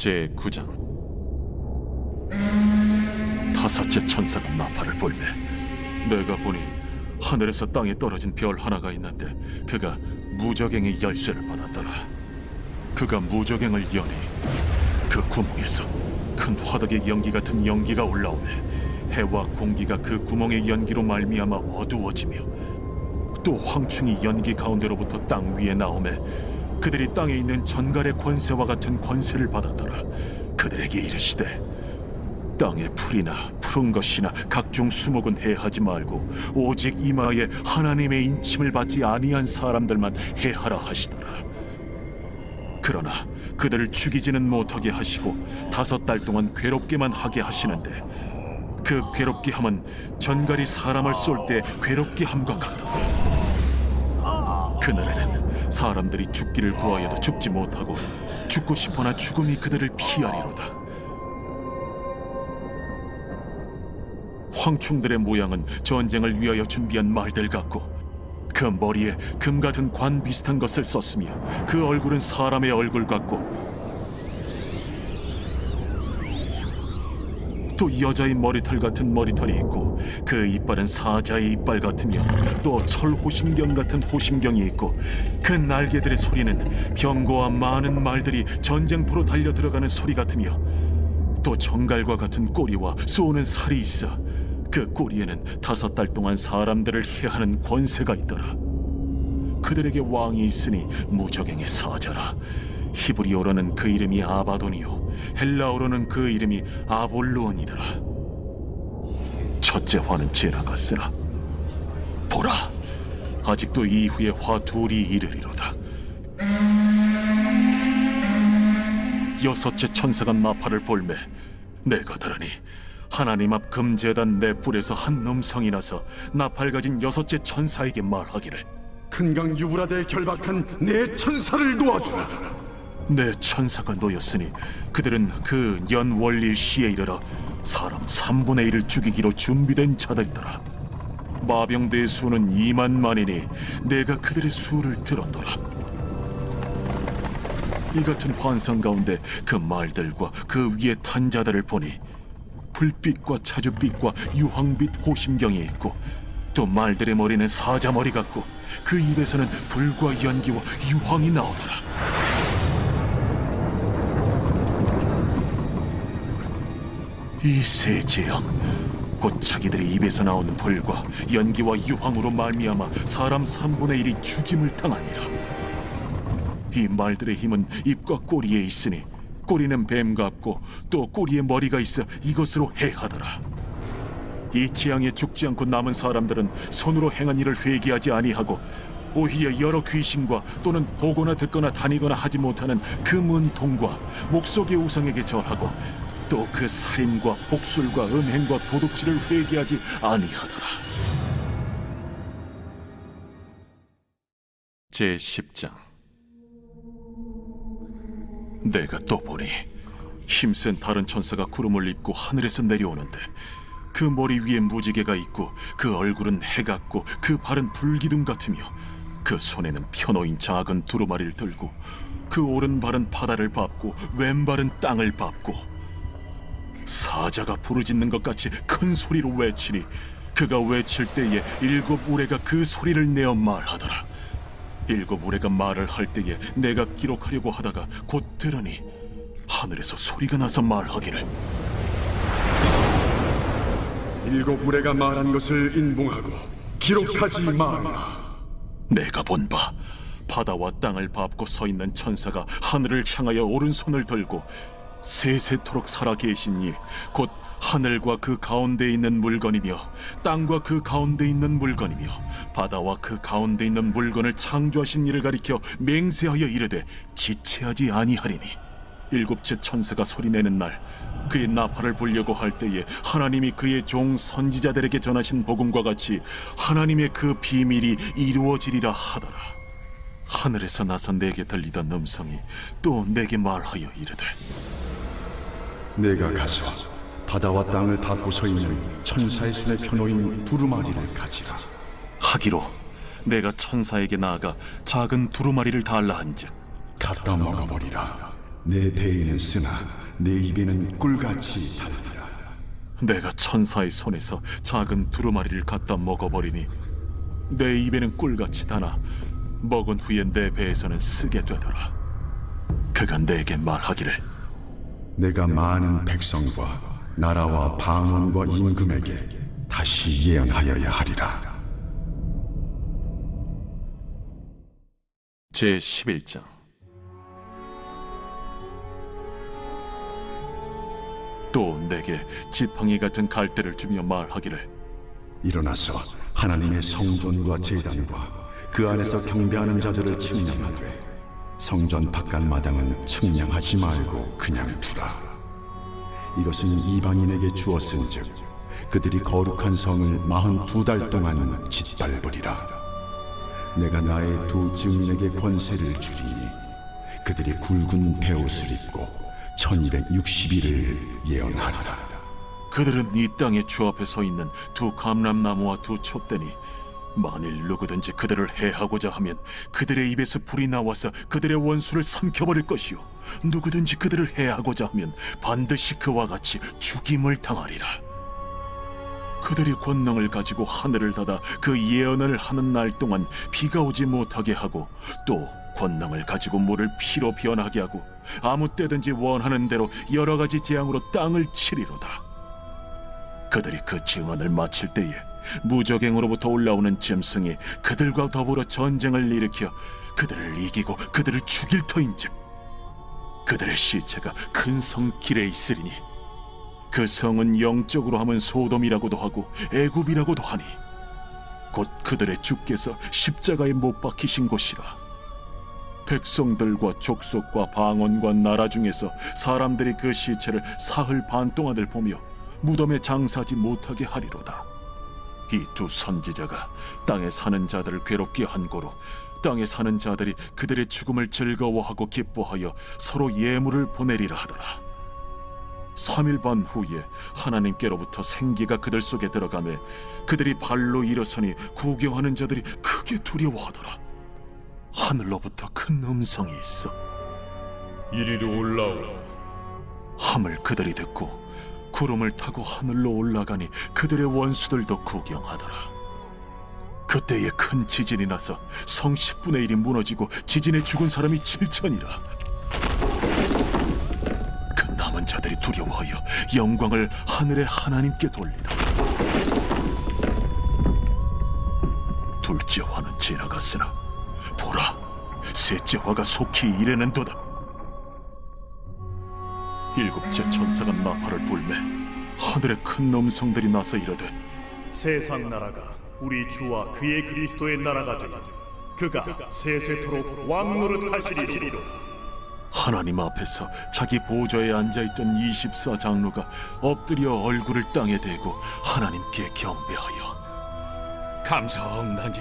제9장. 다섯째 천사가 나팔을 불매 내가 보니 하늘에서 땅에 떨어진 별 하나가 있는데 그가 무저갱의 열쇠를 받았더라. 그가 무저갱을 여니 그 구멍에서 큰 화덕의 연기 같은 연기가 올라오매 해와 공기가 그 구멍의 연기로 말미암아 어두워지며 또 황충이 연기 가운데로부터 땅 위에 나오매 그들이 땅에 있는 전갈의 권세와 같은 권세를 받았더라. 그들에게 이르시되 땅의 풀이나 푸른 것이나 각종 수목은 해하지 말고 오직 이마에 하나님의 인침을 받지 아니한 사람들만 해하라 하시더라. 그러나 그들을 죽이지는 못하게 하시고 5달 동안 괴롭게만 하게 하시는데 그 괴롭게 함은 전갈이 사람을 쏠 때 괴롭게 함과 같더라. 그날에는 사람들이 죽기를 구하여도 죽지 못하고 죽고 싶으나 죽음이 그들을 피하리로다. 황충들의 모양은 전쟁을 위하여 준비한 말들 같고 그 머리에 금 같은 관 비슷한 것을 썼으며 그 얼굴은 사람의 얼굴 같고 또 여자의 머리털 같은 머리털이 있고 그 이빨은 사자의 이빨 같으며 또 철호심경 같은 호심경이 있고 그 날개들의 소리는 병거와 많은 말들이 전쟁터로 달려 들어가는 소리 같으며 또 정갈과 같은 꼬리와 쏘는 살이 있어 그 꼬리에는 5달 동안 사람들을 해하는 권세가 있더라. 그들에게 왕이 있으니 무저갱의 사자라. 히브리어로는 그 이름이 아바돈이요 헬라어로는 그 이름이 아볼루온이더라. 첫째 화는 지나갔으나 보라, 아직도 이후에 화 둘이 이르리로다. 여섯째 천사가 나팔을 불매 내가 들으니 하나님 앞 금제단 내 뿔에서 한 음성이 나서 나팔 가진 여섯째 천사에게 말하기를 큰 강 유브라데에 결박한 내 천사를 놓아주라. 내 천사가 놓였으니 그들은 그 연월일 시에 이르러 사람 3분의 1을 죽이기로 준비된 자들이더라. 마병대의 수는 2만만이니 내가 그들의 수를 들었더라. 이 같은 환상 가운데 그 말들과 그 위에 탄 자들을 보니 불빛과 자줏빛과 유황빛 호심경이 있고 또 말들의 머리는 사자 머리 같고 그 입에서는 불과 연기와 유황이 나오더라. 이 세 재앙 곧 자기들의 입에서 나오는 불과 연기와 유황으로 말미암아 사람 3분의 1이 죽임을 당하니라. 이 말들의 힘은 입과 꼬리에 있으니 꼬리는 뱀 같고 또 꼬리에 머리가 있어 이것으로 해하더라. 이 재앙에 죽지 않고 남은 사람들은 손으로 행한 일을 회개하지 아니하고 오히려 여러 귀신과 또는 보거나 듣거나 다니거나 하지 못하는 그 문통과 목석의 우상에게 절하고 또 그 살인과 복술과 음행과 도둑질을 회개하지 아니하더라. 제10장. 내가 또 보니 힘센 다른 천사가 구름을 입고 하늘에서 내려오는데 그 머리 위에 무지개가 있고 그 얼굴은 해 같고 그 발은 불기둥 같으며 그 손에는 펴놓인 작은 두루마리를 들고 그 오른발은 바다를 밟고 왼발은 땅을 밟고 사자가 부르짖는 것 같이 큰 소리로 외치니 그가 외칠 때에 7 우레가 그 소리를 내어 말하더라. 7 우레가 말을 할 때에 내가 기록하려고 하다가 곧 들으니 하늘에서 소리가 나서 말하기를 7 우레가 말한 것을 인봉하고 기록하지 말라. 내가 본 바 바다와 땅을 밟고 서 있는 천사가 하늘을 향하여 오른손을 들고 세세토록 살아 계신 이 곧 하늘과 그 가운데 있는 물건이며 땅과 그 가운데 있는 물건이며 바다와 그 가운데 있는 물건을 창조하신 이를 가리켜 맹세하여 이르되 지체하지 아니하리니 7째 천사가 소리내는 날 그의 나팔을 불려고 할 때에 하나님이 그의 종 선지자들에게 전하신 복음과 같이 하나님의 그 비밀이 이루어지리라 하더라. 하늘에서 나서 내게 들리던 음성이 또 내게 말하여 이르되 내가 가서 바다와 땅을 밟고 서 있는 천사의 손에 펴놓인 두루마리를 가지라. 하기로 내가 천사에게 나아가 작은 두루마리를 달라 한즉 갖다 먹어버리라. 내 배에는 쓰나 내 입에는 꿀같이 달리라. 내가 천사의 손에서 작은 두루마리를 갖다 먹어버리니 내 입에는 꿀같이 다나 먹은 후에 내 배에서는 쓰게 되더라. 그가 내게 말하기를 내가 많은 백성과 나라와 방언과 임금에게 다시 예언하여야 하리라. 제11장. 또 내게 지팡이 같은 갈대를 주며 말하기를 일어나서 하나님의 성전과 제단과 그 안에서 경배하는 자들을 측량하되 성전 바깥 마당은 측량하지 말고 그냥 두라. 이것은 이방인에게 주었은즉 그들이 거룩한 성을 42달 동안 짓밟으리라. 내가 나의 두 증인에게 권세를 주리니 그들이 굵은 베옷을 입고 1260일을 예언하리라. 그들은 이 땅의 주 앞에 서 있는 두 감람나무와 두 촛대니 만일 누구든지 그들을 해하고자 하면 그들의 입에서 불이 나와서 그들의 원수를 삼켜버릴 것이요 누구든지 그들을 해하고자 하면 반드시 그와 같이 죽임을 당하리라. 그들이 권능을 가지고 하늘을 닫아 그 예언을 하는 날 동안 비가 오지 못하게 하고 또 권능을 가지고 물을 피로 변하게 하고 아무 때든지 원하는 대로 여러 가지 재앙으로 땅을 치리로다. 그들이 그 증언을 마칠 때에 무저갱으로부터 올라오는 짐승이 그들과 더불어 전쟁을 일으켜 그들을 이기고 그들을 죽일 터인즉 그들의 시체가 큰 성 길에 있으리니 그 성은 영적으로 하면 소돔이라고도 하고 애굽이라고도 하니 곧 그들의 주께서 십자가에 못 박히신 곳이라. 백성들과 족속과 방언과 나라 중에서 사람들이 그 시체를 사흘 반 동안을 보며 무덤에 장사하지 못하게 하리로다. 이 두 선지자가 땅에 사는 자들을 괴롭게 한 고로 땅에 사는 자들이 그들의 죽음을 즐거워하고 기뻐하여 서로 예물을 보내리라 하더라. 3일 반 후에 하나님께로부터 생기가 그들 속에 들어가매 그들이 발로 일어서니 구경하는 자들이 크게 두려워하더라. 하늘로부터 큰 음성이 있어 이리로 올라오라. 함을 그들이 듣고 구름을 타고 하늘로 올라가니 그들의 원수들도 구경하더라. 그때에 큰 지진이 나서 성 10분의 1이 무너지고 지진에 죽은 사람이 7천이라. 그 남은 자들이 두려워하여 영광을 하늘의 하나님께 돌리다. 둘째 화는 지나갔으나 보라, 셋째 화가 속히 이르는도다. 일곱째 천사가 나팔을 불매 하늘에 큰 음성들이 나서 이르되 세상 나라가 우리 주와 그의 그리스도의 나라가 되니 그가 세세토록 왕노릇 하시리로다. 하나님 앞에서 자기 보좌에 앉아있던 24장로가 엎드려 얼굴을 땅에 대고 하나님께 경배하여 감사하옵나니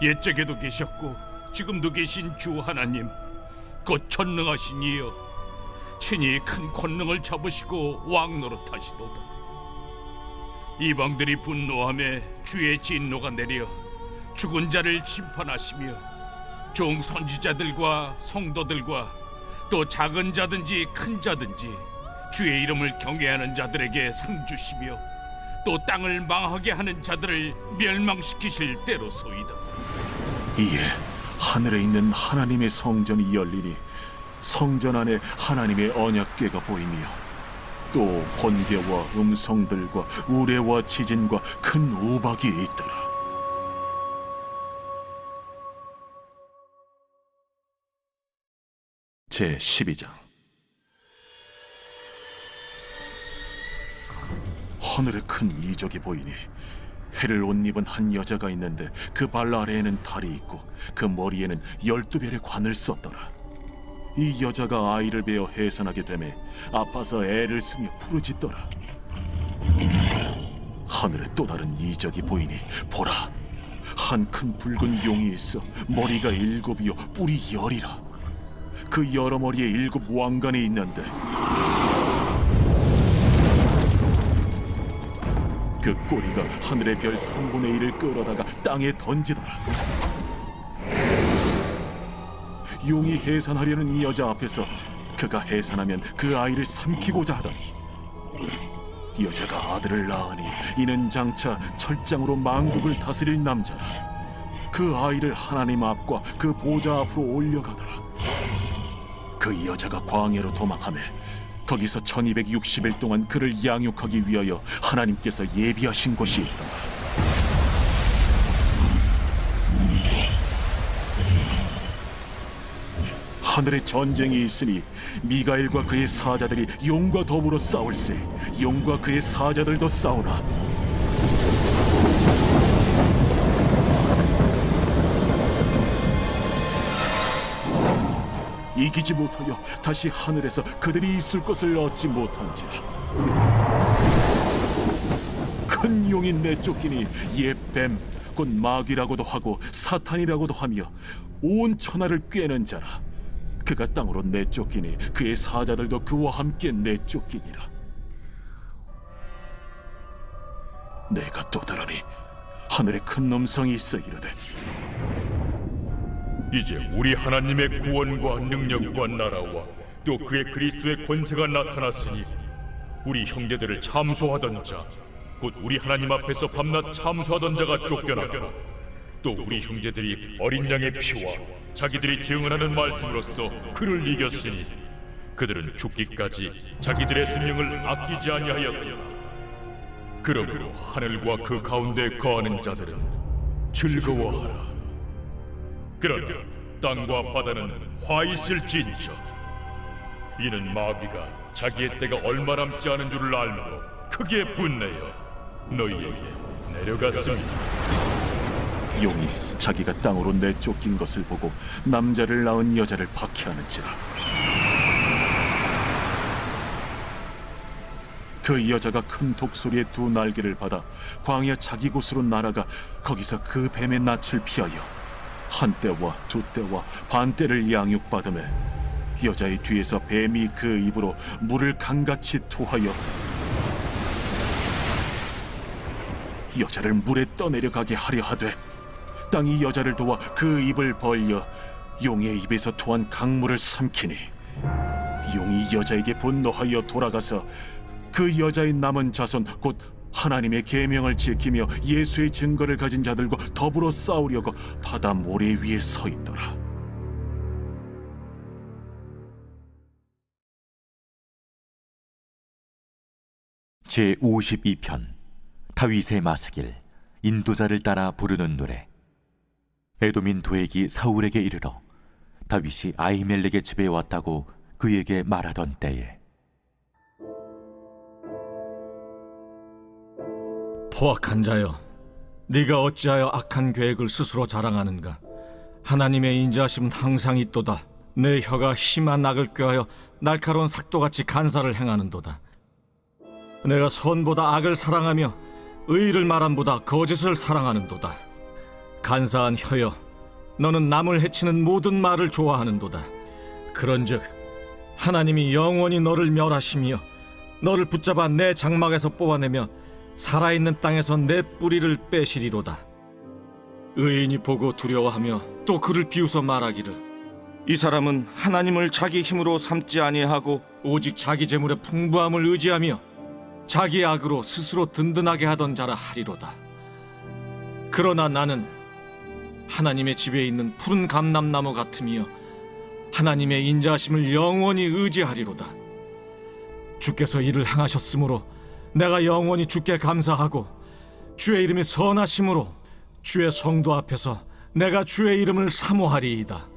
옛적에도 계셨고 지금도 계신 주 하나님 곧 전능하신 이여 친히 큰 권능을 잡으시고 왕노릇하시도다. 이방들이 분노하며 주의 진노가 내려 죽은 자를 심판하시며 종 선지자들과 성도들과 또 작은 자든지 큰 자든지 주의 이름을 경외하는 자들에게 상 주시며 또 땅을 망하게 하는 자들을 멸망시키실 때로소이다. 이에 하늘에 있는 하나님의 성전이 열리니 성전 안에 하나님의 언약궤가 보이며 또 번개와 음성들과 우레와 지진과 큰 우박이 있더라. 제12장. 하늘에 큰 이적이 보이니 해를 옷 입은 한 여자가 있는데 그 발 아래에는 달이 있고 그 머리에는 12별의 관을 썼더라. 이 여자가 아이를 베어 해산하게 되매 아파서 애를 쓰며 부르짖더라. 하늘에 또 다른 이적이 보이니 보라, 한 큰 붉은 용이 있어 머리가 7이요 뿔이 10이라. 그 여러 머리에 7 왕관이 있는데 그 꼬리가 하늘의 별 3분의 1을 끌어다가 땅에 던지더라. 용이 해산하려는 이 여자 앞에서 그가 해산하면 그 아이를 삼키고자 하더니 여자가 아들을 낳으니 이는 장차 철장으로 만국을 다스릴 남자라. 그 아이를 하나님 앞과 그 보좌 앞으로 올려가더라. 그 여자가 광야로 도망하며 거기서 1260일 동안 그를 양육하기 위하여 하나님께서 예비하신 곳이 있더라. 하늘에 전쟁이 있으니 미가엘과 그의 사자들이 용과 더불어 싸울세. 용과 그의 사자들도 싸우나 이기지 못하여 다시 하늘에서 그들이 있을 것을 얻지 못한지라. 큰 용이 내쫓기니 옛 뱀 곧 마귀라고도 하고 사탄이라고도 하며 온 천하를 꿰는 자라. 그가 땅으로 내쫓기니 그의 사자들도 그와 함께 내쫓기니라. 내가 또 들으니 하늘에 큰 음성이 있어 이르되 이제 우리 하나님의 구원과 능력과 나라와 또 그의 그리스도의 권세가 나타났으니 우리 형제들을 참소하던 자 곧 우리 하나님 앞에서 밤낮 참소하던 자가 쫓겨났고 또 우리 형제들이 어린 양의 피와 자기들이 증언하는 말씀으로써 그를 이겼으니 그들은 죽기까지 자기들의 생명을 아끼지 아니하였다. 그러므로 하늘과 그 가운데 거하는 자들은 즐거워하라. 그러나 땅과 바다는 화 있을진저 이는 마귀가 자기의 때가 얼마 남지 않은 줄을 알므로 크게 분내어 너희에게 내려갔습니다. 용이 자기가 땅으로 내쫓긴 것을 보고 남자를 낳은 여자를 박해하는지라. 그 여자가 큰 독소리의 두 날개를 받아 광야 자기 곳으로 날아가 거기서 그 뱀의 낯을 피하여 한 때와 두 때와 반 때를 양육받으며 여자의 뒤에서 뱀이 그 입으로 물을 강같이 토하여 여자를 물에 떠내려가게 하려 하되 땅이 여자를 도와 그 입을 벌려 용의 입에서 토한 강물을 삼키니 용이 여자에게 분노하여 돌아가서 그 여자의 남은 자손 곧 하나님의 계명을 지키며 예수의 증거를 가진 자들과 더불어 싸우려고 바다 모래 위에 서 있더라. 제52편 다윗의 마스길 인도자를 따라 부르는 노래. 에돔인 도액이 사울에게 이르러 다윗이 아히멜렉의 집에 왔다고 그에게 말하던 때에 포악한 자여, 네가 어찌하여 악한 계획을 스스로 자랑하는가? 하나님의 인자하심은 항상 있도다. 내 혀가 심한 악을 꾀하여 날카로운 삭도같이 간사를 행하는도다. 내가 선보다 악을 사랑하며 의를 말함보다 거짓을 사랑하는도다. 간사한 혀여, 너는 남을 해치는 모든 말을 좋아하는도다. 그런즉 하나님이 영원히 너를 멸하시며 너를 붙잡아 내 장막에서 뽑아내며 살아있는 땅에서 내 뿌리를 빼시리로다. 의인이 보고 두려워하며 또 그를 비웃어 말하기를 이 사람은 하나님을 자기 힘으로 삼지 아니하고 오직 자기 재물의 풍부함을 의지하며 자기 악으로 스스로 든든하게 하던 자라 하리로다. 그러나 나는 하나님의 집에 있는 푸른 감람나무 같으며 하나님의 인자하심을 영원히 의지하리로다. 주께서 이를 행하셨으므로 내가 영원히 주께 감사하고 주의 이름이 선하심으로 주의 성도 앞에서 내가 주의 이름을 사모하리이다.